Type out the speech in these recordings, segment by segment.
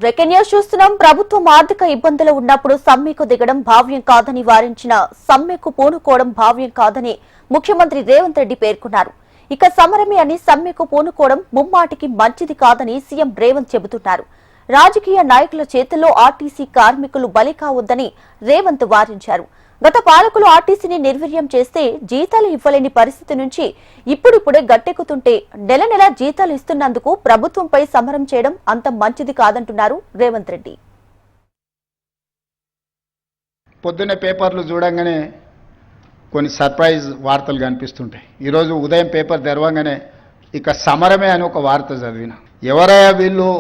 Breaking news చూస్తున్నాం. ప్రభుత్వం ఆర్థిక ఇబ్బందులు ఉన్నప్పుడు సమ్మెకు దిగడం భావ్యం కాదని వారించిన సమ్మెకు పూనుకోవడం భావ్యం కాదని ముఖ్యమంత్రి రేవంత్ రెడ్డి పేర్కొన్నారు. ఇక సమరమే అని సమ్మెకు పూనుకోవడం ముమ్మాటికి మంచిది కాదని సీఎం రేవంత్ చెబుతున్నారు. రాజకీయ నాయకుల చేతుల్లో ఆర్టీసీ కార్మికులు బలి కావద్దని రేవంత్ వారించారు. గత పాలకులు ఆర్టీసీని నిర్వీర్యం చేస్తే జీతాలు ఇవ్వలేని పరిస్థితి నుంచి ఇప్పుడిప్పుడే గట్టెక్కుతుంటే నెల నెల జీతాలు ఇస్తున్నందుకు ప్రభుత్వంపై సమరం చేయడం అంత మంచిది కాదంటున్నారు రేవంత్ రెడ్డి. పొద్దున్నే పేపర్లు చూడంగానే కొన్ని సర్ప్రైజ్ వార్తలు కనిపిస్తుంటాయి. ఈరోజు ఉదయం పేపర్ తెరవంగానే ఇక సమరమే అని ఒక వార్త చదివిన. ఎవరైనా వీళ్ళు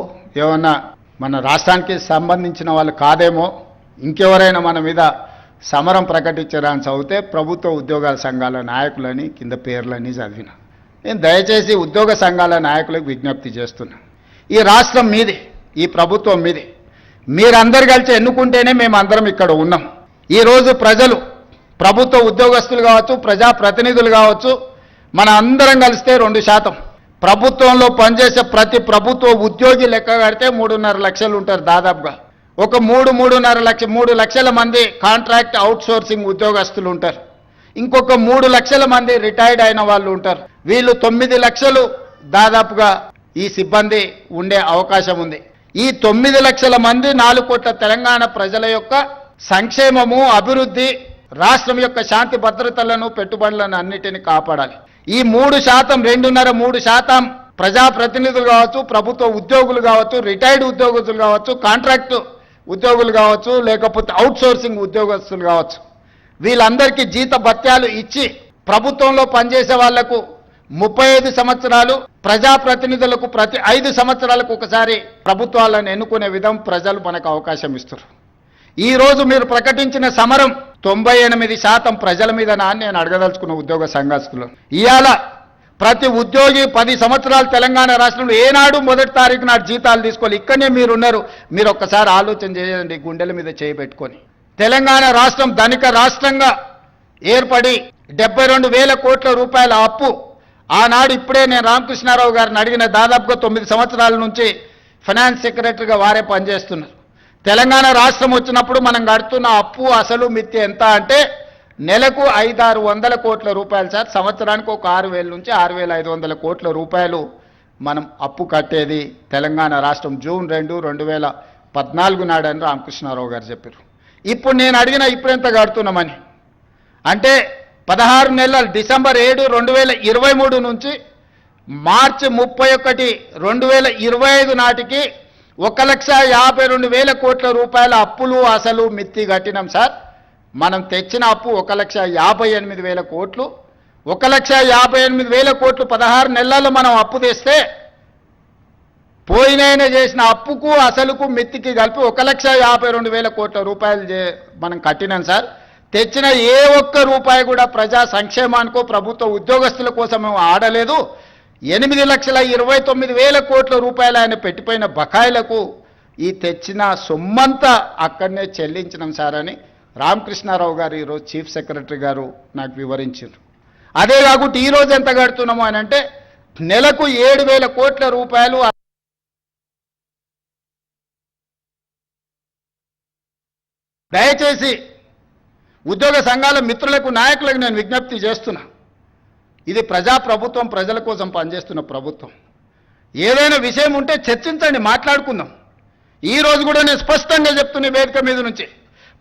ఏమన్నా మన రాష్ట్రానికి సంబంధించిన వాళ్ళు కాదేమో, ఇంకెవరైనా మన మీద సమరం ప్రకటించడానికి చదివితే ప్రభుత్వ ఉద్యోగాల సంఘాల నాయకులని కింద పేర్లని చదివిన. నేను దయచేసి ఉద్యోగ సంఘాల నాయకులకు విజ్ఞప్తి చేస్తున్నా, ఈ రాష్ట్రం మీది, ఈ ప్రభుత్వం మీది, మీరందరు కలిసి ఎన్నుకుంటేనే మేమందరం ఇక్కడ ఉన్నాం. ఈరోజు ప్రజలు, ప్రభుత్వ ఉద్యోగస్తులు కావచ్చు, ప్రజాప్రతినిధులు కావచ్చు, మన అందరం కలిస్తే 2%. ప్రభుత్వంలో పనిచేసే ప్రతి ప్రభుత్వ ఉద్యోగి లెక్క కడితే 3.5 లక్షలు ఉంటారు దాదాపుగా. ఒక 3 లక్షల మంది కాంట్రాక్ట్ అవుట్సోర్సింగ్ ఉద్యోగస్తులు ఉంటారు. ఇంకొక 3 లక్షల మంది రిటైర్డ్ అయిన వాళ్ళు ఉంటారు. వీళ్ళు 9 లక్షలు దాదాపుగా ఈ సిబ్బంది ఉండే అవకాశం ఉంది. ఈ 9 లక్షల మంది 4 కోట్ల తెలంగాణ ప్రజల యొక్క సంక్షేమము, అభివృద్ధి, రాష్ట్రం యొక్క శాంతి భద్రతలను, పెట్టుబడులను అన్నిటిని కాపాడాలి. ఈ 3%, 2.5-3% ప్రజాప్రతినిధులు కావచ్చు, ప్రభుత్వ ఉద్యోగులు కావచ్చు, రిటైర్డ్ ఉద్యోగస్తులు కావచ్చు, కాంట్రాక్టు ఉద్యోగులు కావచ్చు, లేకపోతే అవుట్సోర్సింగ్ ఉద్యోగస్తులు కావచ్చు, వీళ్ళందరికీ జీత భత్యాలు ఇచ్చి ప్రభుత్వంలో పనిచేసే వాళ్లకు 35 సంవత్సరాలు, ప్రజాప్రతినిధులకు ప్రతి 5 సంవత్సరాలకు ఒకసారి ప్రభుత్వాలను ఎన్నుకునే విధం ప్రజలు మనకు అవకాశం ఇస్తారు. ఈ రోజు మీరు ప్రకటించిన సమరం 98% ప్రజల మీద నేను అడగదలుచుకున్న ఉద్యోగ సంఘస్థులు. ఇవాళ ప్రతి ఉద్యోగి 10 సంవత్సరాలు తెలంగాణ రాష్ట్రంలో ఏనాడు 1వ తారీఖు నాడు జీతాలు తీసుకోవాలి. ఇక్కడనే మీరున్నారు. మీరు ఒక్కసారి ఆలోచన చేయండి, గుండెల మీద చేయబెట్టుకొని. తెలంగాణ రాష్ట్రం ధనిక రాష్ట్రంగా ఏర్పడి 72,000 కోట్ల రూపాయల అప్పు ఆనాడు, ఇప్పుడే నేను రామకృష్ణారావు గారిని అడిగిన, దాదాపుగా 9 సంవత్సరాల నుంచి ఫైనాన్స్ సెక్రటరీగా వారే పనిచేస్తున్నారు. తెలంగాణ రాష్ట్రం వచ్చినప్పుడు మనం కడుతున్న అప్పు అసలు మిత్తి ఎంత అంటే నెలకు 500-600 కోట్ల రూపాయలు సార్. సంవత్సరానికి ఒక 6,000 నుంచి 6,500 కోట్ల రూపాయలు మనం అప్పు కట్టేది తెలంగాణ రాష్ట్రం. జూన్ 2, 2014 నాడని రామకృష్ణారావు గారు చెప్పారు. ఇప్పుడు నేను అడిగిన ఇప్పుడెంత కడుతున్నామని అంటే 16 నెలలు, డిసెంబర్ 7, 2023 నుంచి మార్చి 31, 2025 నాటికి 1,52,000 కోట్ల రూపాయల అప్పులు అసలు మిత్తి కట్టినాం సార్. మనం తెచ్చిన అప్పు 1,58,000 కోట్లు. 1,58,000 కోట్లు 16 నెలల్లో మనం అప్పు తెస్తే పోయినైన చేసిన అప్పుకు అసలుకు మిత్తికి కలిపి 1,52,000 కోట్ల రూపాయలు మనం కట్టినాం సార్. తెచ్చిన ఏ ఒక్క రూపాయి కూడా ప్రజా సంక్షేమానికో, ప్రభుత్వ ఉద్యోగస్తుల కోసం మేము ఆడలేదు. 8,29,000 కోట్ల రూపాయలు ఆయన పెట్టిపోయిన బకాయిలకు ఈ తెచ్చిన సొమ్మంతా అక్కడనే చెల్లించినాం సార్ అని రామకృష్ణారావు గారు ఈరోజు చీఫ్ సెక్రటరీ గారు నాకు వివరించారు. అదే కాకుండా ఈరోజు ఎంత కడుతున్నాము అని అంటే నెలకు 7,000 కోట్ల రూపాయలు. దయచేసి ఉద్యోగ సంఘాల మిత్రులకు, నాయకులకు నేను విజ్ఞప్తి చేస్తున్నా, ఇది ప్రజాప్రభుత్వం, ప్రజల కోసం పనిచేస్తున్న ప్రభుత్వం. ఏదైనా విషయం ఉంటే చర్చించండి, మాట్లాడుకుందాం. ఈరోజు కూడా నేను స్పష్టంగా చెప్తున్న వేదిక మీద నుంచి,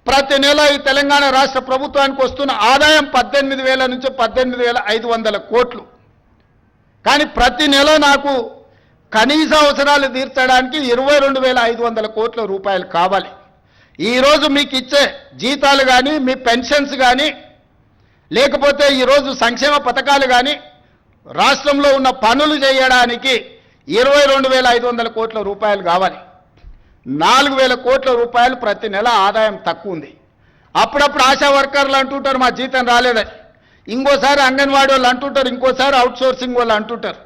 ప్రతి నెల ఈ తెలంగాణ రాష్ట్ర ప్రభుత్వానికి వస్తున్న ఆదాయం 18,000 నుంచి 18,500 కోట్లు. కానీ ప్రతి నెల నాకు కనీస అవసరాలు తీర్చడానికి 22,500 కోట్ల రూపాయలు కావాలి. ఈరోజు మీకు ఇచ్చే జీతాలు కానీ, మీ పెన్షన్స్ కానీ, లేకపోతే ఈరోజు సంక్షేమ పథకాలు కానీ, రాష్ట్రంలో ఉన్న పనులు చేయడానికి 22,500 కోట్ల రూపాయలు కావాలి. 4,000 కోట్ల రూపాయలు ప్రతి నెల ఆదాయం తక్కువ ఉంది. అప్పుడప్పుడు ఆశా వర్కర్లు అంటుంటారు మా జీతం రాలేదని, ఇంకోసారి అంగన్వాడీ వాళ్ళు అంటుంటారు, ఇంకోసారి అవుట్సోర్సింగ్ వాళ్ళు అంటుంటారు.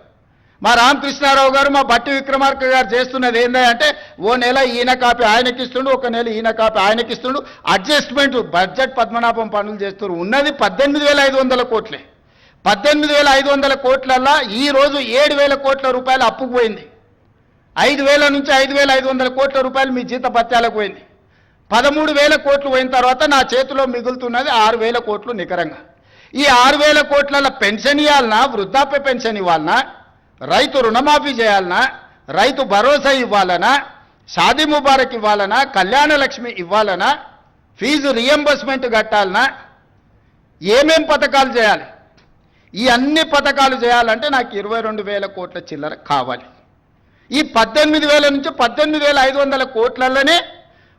మా రామకృష్ణారావు గారు, మా బట్టి విక్రమార్క గారు చేస్తున్నది ఏంటంటే ఓ నెల ఈయన కాపీ ఆయనకి ఇస్తుండు, ఒక నెల ఈయన కాపీ ఆయనకి ఇస్తుండు, అడ్జస్ట్మెంట్ బడ్జెట్ పద్మనాభం పనులు చేస్తున్నారు. ఉన్నది 18,500 కోట్లే. 18,500 కోట్లల్లో ఈరోజు 7,000 కోట్ల రూపాయలు అప్పుకు పోయింది. 5,000 నుంచి 5,500 కోట్ల రూపాయలు మీ జీత భత్యాలకు పోయింది. 13,000 కోట్లు పోయిన తర్వాత నా చేతిలో మిగులుతున్నది 6,000 కోట్లు నికరంగా. ఈ 6,000 కోట్ల పెన్షన్ ఇవ్వాలన్నా, వృద్ధాప్య పెన్షన్ ఇవ్వాలన్నా, రైతు రుణమాఫీ చేయాలన్నా, రైతు భరోసా ఇవ్వాలనా, షాదీ ముబారక్ ఇవ్వాలనా, కళ్యాణ లక్ష్మి ఇవ్వాలనా, ఫీజు రియంబర్స్మెంట్ కట్టాలనా, ఏమేం పథకాలు చేయాలి? ఈ అన్ని పథకాలు చేయాలంటే నాకు 22,000 కోట్ల చిల్లర కావాలి. ఈ 18,000 నుంచి 18,500 కోట్లలోనే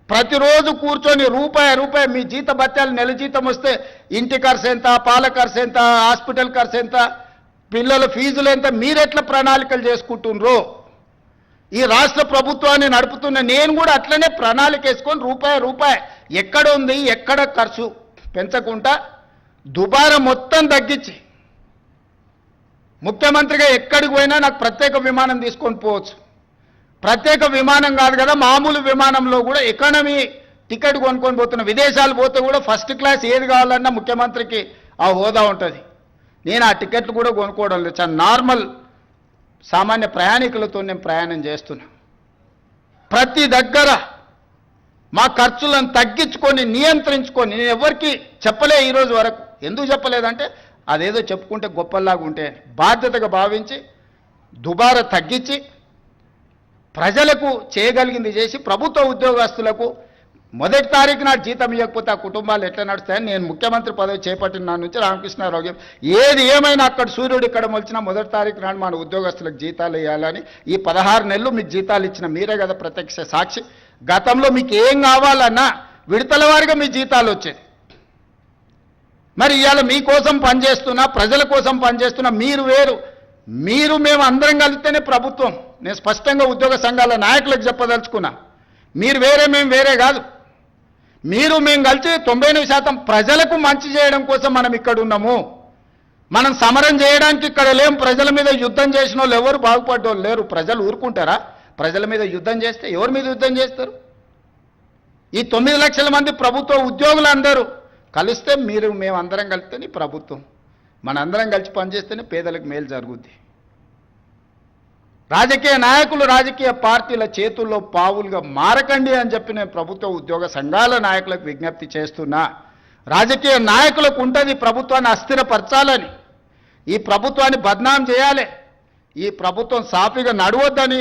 ప్రతిరోజు కూర్చొని రూపాయి మీ జీత భత్యాలు నెల జీతం వస్తే ఇంటి ఖర్చు ఎంత, పాల ఖర్చు ఎంత, హాస్పిటల్ ఖర్చు ఎంత, పిల్లల ఫీజులు ఎంత, మీరెట్లా ప్రణాళికలు చేసుకుంటున్నారో ఈ రాష్ట్ర ప్రభుత్వాన్ని నడుపుతున్న నేను కూడా అట్లనే ప్రణాళిక వేసుకొని రూపాయి ఎక్కడ ఉంది, ఎక్కడ ఖర్చు పెంచకుండా దుబారా మొత్తం తగ్గించి ముఖ్యమంత్రిగా ఎక్కడికి పోయినా నాకు ప్రత్యేక విమానం తీసుకొని పోవచ్చు. ప్రత్యేక విమానం కాదు కదా, మామూలు విమానంలో కూడా ఎకానమీ టికెట్ కొనుక్కొని పోతున్న, విదేశాలు పోతే కూడా ఫస్ట్ క్లాస్ ఏది కావాలన్నా ముఖ్యమంత్రికి ఆ హోదా ఉంటుంది. నేను ఆ టికెట్లు కూడా కొనుక్కోవడం లేదు, చాలా నార్మల్ సామాన్య ప్రయాణికులతో నేను ప్రయాణం చేస్తున్నా. ప్రతి దగ్గర మా ఖర్చులను తగ్గించుకొని నియంత్రించుకొని నేను ఎవరికి చెప్పలే ఈరోజు వరకు. ఎందుకు చెప్పలేదంటే అదేదో చెప్పుకుంటే గొప్పలాగా ఉంటే బాధ్యతగా భావించి దుబారా తగ్గించి ప్రజలకు చేయగలిగింది చేసి ప్రభుత్వ ఉద్యోగస్తులకు మొదటి తారీఖు నాడు జీతం ఇవ్వకపోతే ఆ కుటుంబాలు ఎట్లా నడుస్తాయని నేను ముఖ్యమంత్రి పదవి చేపట్టిన నాటి నుంచి రామకృష్ణారావు ఏది ఏమైనా అక్కడ సూర్యుడు ఇక్కడ మొలిచినా మొదటి తారీఖు నాడు మన ఉద్యోగస్తులకు జీతాలు ఇవ్వాలని ఈ 16 నెలలు మీకు జీతాలు ఇచ్చిన మీరే కదా ప్రత్యక్ష సాక్షి. గతంలో మీకు ఏం కావాలన్నా విడతల వారిగా మీ జీతాలు వచ్చేది. మరి ఇవాళ మీకోసం పనిచేస్తున్నా, ప్రజల కోసం పనిచేస్తున్నా, మీరు వేరు, మీరు మేము అందరం కలిస్తేనే ప్రభుత్వం. నేను స్పష్టంగా ఉద్యోగ సంఘాల నాయకులకు చెప్పదలుచుకున్నా, మీరు వేరే మేము వేరే కాదు. మీరు మేము కలిసి 99% ప్రజలకు మంచి చేయడం కోసం మనం ఇక్కడ ఉన్నాము. మనం సమరం చేయడానికి ఇక్కడ లేం. ప్రజల మీద యుద్ధం చేసిన వాళ్ళు ఎవరు బాగుపడ్డోళ్ళు లేరు. ప్రజలు ఊరుకుంటారా? ప్రజల మీద యుద్ధం చేస్తే ఎవరి మీద యుద్ధం చేస్తారు? ఈ 9 లక్షల మంది ప్రభుత్వ ఉద్యోగులందరూ కలిస్తే మీరు మేమందరం కలిస్తేనే ప్రభుత్వం. మనందరం కలిసి పనిచేస్తేనే పేదలకు మేలు జరుగుద్ది. రాజకీయ నాయకులు రాజకీయ పార్టీల చేతుల్లో పావులుగా మారకండి అని చెప్పి నేను ప్రభుత్వ ఉద్యోగ సంఘాల నాయకులకు విజ్ఞప్తి చేస్తున్నా. రాజకీయ నాయకులకు ఉంటుంది ప్రభుత్వాన్ని అస్థిరపరచాలని, ఈ ప్రభుత్వాన్ని బద్నాం చేయాలి, ఈ ప్రభుత్వం సాఫీగా నడవద్దని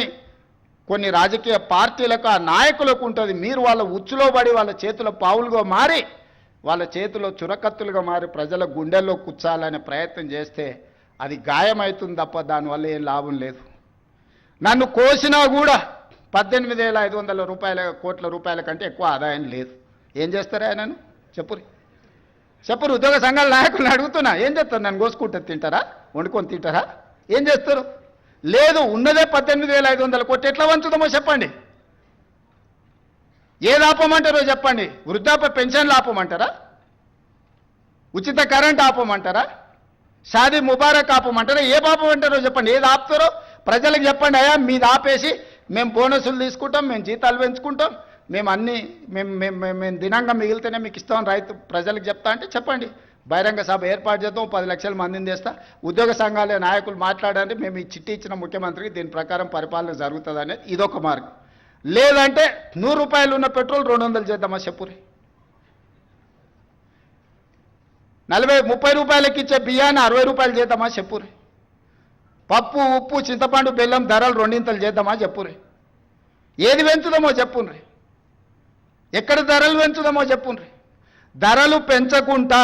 కొన్ని రాజకీయ పార్టీలకు ఆ నాయకులకు ఉంటుంది. మీరు వాళ్ళ ఉచ్చులో పడి వాళ్ళ చేతుల పావులుగా మారి వాళ్ళ చేతిలో చురకత్తులుగా మారి ప్రజల గుండెల్లో కూర్చాలనే ప్రయత్నం చేస్తే అది గాయమవుతుంది తప్ప దానివల్ల ఏం లాభం లేదు. నన్ను కోసినా కూడా 18,500 కోట్ల రూపాయల కంటే ఎక్కువ ఆదాయం లేదు. ఏం చేస్తారా ఆయనను? చెప్పురు ఉద్యోగ సంఘాల నాయకులను అడుగుతున్నా, ఏం చేస్తారు? నన్ను కోసుకుంటే తింటారా? వండుకొని తింటారా? ఏం చేస్తారు? లేదు, ఉన్నదే 18,500 కోట్లు. ఎట్లా వంచుదామో చెప్పండి. ఏది ఆపమంటారో చెప్పండి. వృద్ధాప్య పెన్షన్లు ఆపమంటారా? ఉచిత కరెంట్ ఆపమంటారా? షాదీ ముబారక్ ఆపమంటారా? ఏ ఆపమంటారో చెప్పండి. ఏది ఆపుతారో ప్రజలకు చెప్పండి. అయ్యా మీది ఆపేసి మేము బోనసులు తీసుకుంటాం, మేము జీతాలు పెంచుకుంటాం, మేము అన్నీ మేము దినంగా మిగిలితేనే మీకు ఇస్తాం రైతు ప్రజలకు చెప్తా అంటే చెప్పండి. బహిరంగ సభ ఏర్పాటు చేద్దాం, 10 లక్షల మందిని చేస్తా. ఉద్యోగ సంఘాలే నాయకులు మాట్లాడండి, మేము ఈ చిట్టి ఇచ్చిన ముఖ్యమంత్రికి దీని ప్రకారం పరిపాలన జరుగుతుంది అనేది ఇదొక మార్గం. లేదంటే 100 రూపాయలు ఉన్న పెట్రోల్ 200 చేద్దామా చెప్పురి. 30 రూపాయలకి ఇచ్చే బియ్యాన్ని 60 రూపాయలు చేద్దామా చెప్పురి. పప్పు, ఉప్పు, చింతపండు, బెల్లం ధరలు 2 చేద్దామా చెప్పురి. ఏది పెంచుదామో చెప్పుండ్రి. ఎక్కడ ధరలు పెంచుదామో చెప్పుండ్రి. ధరలు పెంచకుండా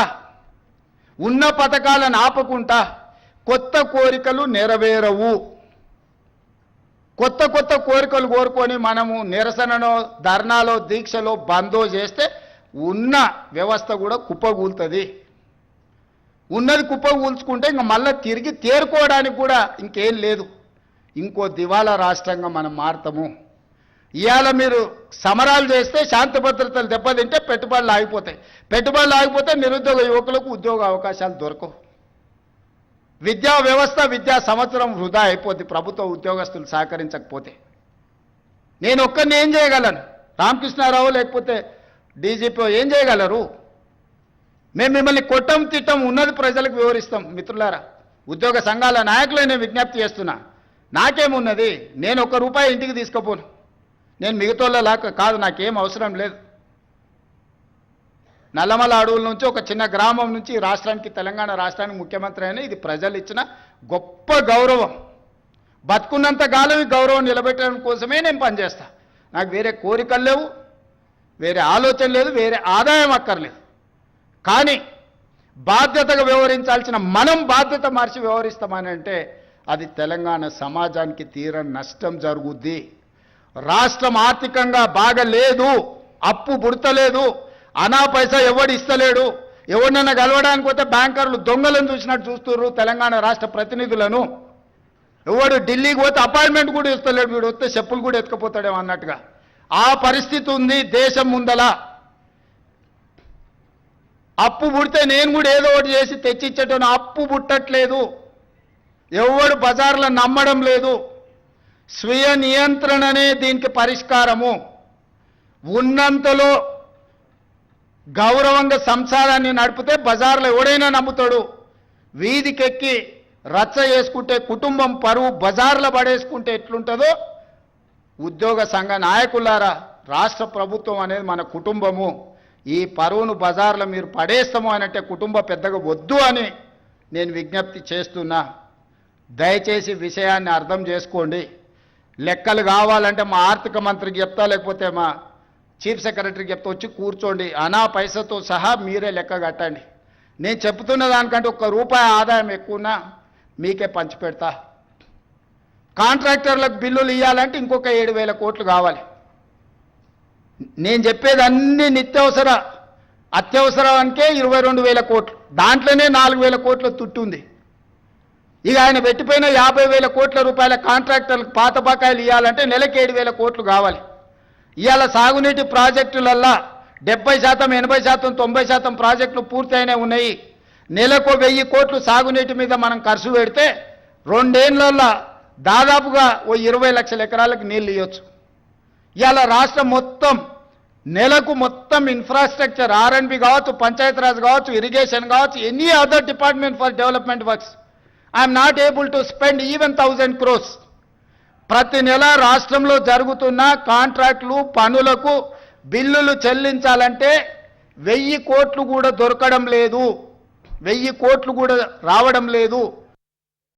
ఉన్న పథకాలను ఆపకుండా కొత్త కోరికలు నెరవేరవు. కొత్త కోరికలు కోరుకొని మనము నిరసనలో, ధర్నాలో, దీక్షలో, బందో చేస్తే ఉన్న వ్యవస్థ కూడా కుప్పగూలుతుంది. ఉన్నది కుప్పగూల్చుకుంటే ఇంకా మళ్ళీ తిరిగి తేరుకోవడానికి కూడా ఇంకేం లేదు. ఇంకో దివాలా రాష్ట్రంగా మనం మారుతాము. ఇవాళ మీరు సమరాలు చేస్తే శాంతి భద్రతలు దెబ్బతింటే పెట్టుబడులు ఆగిపోతాయి. పెట్టుబడులు ఆగిపోతే నిరుద్యోగ యువకులకు ఉద్యోగ అవకాశాలు దొరకవు. విద్యా వ్యవస్థ, విద్యా సంవత్సరం వృధా అయిపోద్ది ప్రభుత్వ ఉద్యోగస్తులు సహకరించకపోతే. నేను ఒక్కరిని ఏం చేయగలను? రామకృష్ణారావు లేకపోతే డీజీపీ ఏం చేయగలరు? మేము మిమ్మల్ని కొట్టం తిట్టం, ఉన్నది ప్రజలకు వివరిస్తాం. మిత్రులారా, ఉద్యోగ సంఘాల నాయకులు నేను విజ్ఞప్తి చేస్తున్నా, నాకేమున్నది, నేను ₹1 ఇంటికి తీసుకుపోను, నేను మిగతాలాగా కాదు, నాకేం అవసరం లేదు. నల్లమల అడవుల నుంచి ఒక చిన్న గ్రామం నుంచి రాష్ట్రానికి, తెలంగాణ రాష్ట్రానికి ముఖ్యమంత్రి అయినా ఇది ప్రజలు ఇచ్చిన గొప్ప గౌరవం. బతుకున్నంత కాలం ఈ గౌరవం నిలబెట్టడం కోసమే నేను పనిచేస్తా. నాకు వేరే కోరికలు లేవు, వేరే ఆలోచన లేదు, వేరే ఆదాయం అక్కర్లేదు. కానీ బాధ్యతగా వ్యవహరించాల్సిన మనం బాధ్యత మార్చి వ్యవహరిస్తామని అంటే అది తెలంగాణ సమాజానికి తీరని నష్టం జరుగుద్ది. రాష్ట్రం ఆర్థికంగా బాగా లేదు, అప్పు పుడతలేదు, అనా పైసా ఎవడు ఇస్తలేడు. ఎవరినైనా కలవడానికి పోతే బ్యాంకర్లు దొంగలను చూసినట్టు చూస్తున్నారు తెలంగాణ రాష్ట్ర ప్రతినిధులను. ఎవడు ఢిల్లీకి పోతే అపాయింట్మెంట్ కూడా ఇస్తలేడు, వీడు వస్తే చెప్పులు కూడా ఎత్తుకుపోతాడేమో అన్నట్టుగా ఆ పరిస్థితి ఉంది దేశం ముందల. అప్పు పుడితే నేను కూడా ఏదో ఒకటి చేసి తెచ్చిచ్చేటోను, అప్పు పుట్టట్లేదు. ఎవడు బజార్లో నమ్మడం లేదు. స్వీయ నియంత్రణనే దీనికి పరిష్కారము. ఉన్నంతలో గౌరవంగా సంసారాన్ని నడిపితే బజార్లో ఎవడైనా నమ్ముతాడు. వీధికెక్కి రచ్చ చేసుకుంటే, కుటుంబం పరువు బజార్లో పడేసుకుంటే ఎట్లుంటుందో, ఉద్యోగ సంఘ నాయకులారా, రాష్ట్ర ప్రభుత్వం అనేది మన కుటుంబము. ఈ పరువును బజార్లో మీరు పడేస్తాము అనంటే కుటుంబ పెద్దగా వద్దు అని నేను విజ్ఞప్తి చేస్తున్నా. దయచేసి విషయాన్ని అర్థం చేసుకోండి. లెక్కలు కావాలంటే మా ఆర్థిక మంత్రికి చెప్తా, లేకపోతే మా చీఫ్ సెక్రటరీకి చెప్తా, వచ్చి కూర్చోండి, అనా పైసతో సహా మీరే లెక్క కట్టండి. నేను చెప్తున్న దానికంటే ₹1 ఆదాయం ఎక్కువనా మీకే పంచిపెడతా. కాంట్రాక్టర్లకు బిల్లులు ఇవ్వాలంటే ఇంకొక 7,000 కోట్లు కావాలి. నేను చెప్పేది అన్ని నిత్యావసర, అత్యవసరానికే 22,000 కోట్లు, దాంట్లోనే 4,000 కోట్ల తుట్టుంది. ఇక ఆయన పెట్టిపోయిన 50,000 కోట్ల రూపాయల కాంట్రాక్టర్లకు పాత బకాయిలు ఇవ్వాలంటే నెలకి 7,000 కోట్లు కావాలి. ఇవాళ సాగునీటి ప్రాజెక్టులల్లా 70%, 80%, 90% ప్రాజెక్టులు పూర్తయినే ఉన్నాయి. నెలకు 1,000 కోట్లు సాగునీటి మీద మనం ఖర్చు పెడితే 2 ఏళ్లలో దాదాపుగా 20 లక్షల ఎకరాలకు నీళ్ళు ఇవ్వచ్చు. ఇవాళ రాష్ట్రం మొత్తం నెలకు మొత్తం ఇన్ఫ్రాస్ట్రక్చర్, R&B కావచ్చు, పంచాయతీరాజ్ కావచ్చు, ఇరిగేషన్ కావచ్చు, any other department for development works, I'm not able to spend even 1,000 crores. ప్రతి నెల రాష్ట్రంలో జరుగుతున్న కాంట్రాక్టులు, పనులకు బిల్లులు చెల్లించాలంటే 1,000 కోట్లు కూడా దొరకడం లేదు, 1,000 కోట్లు కూడా రావడం లేదు.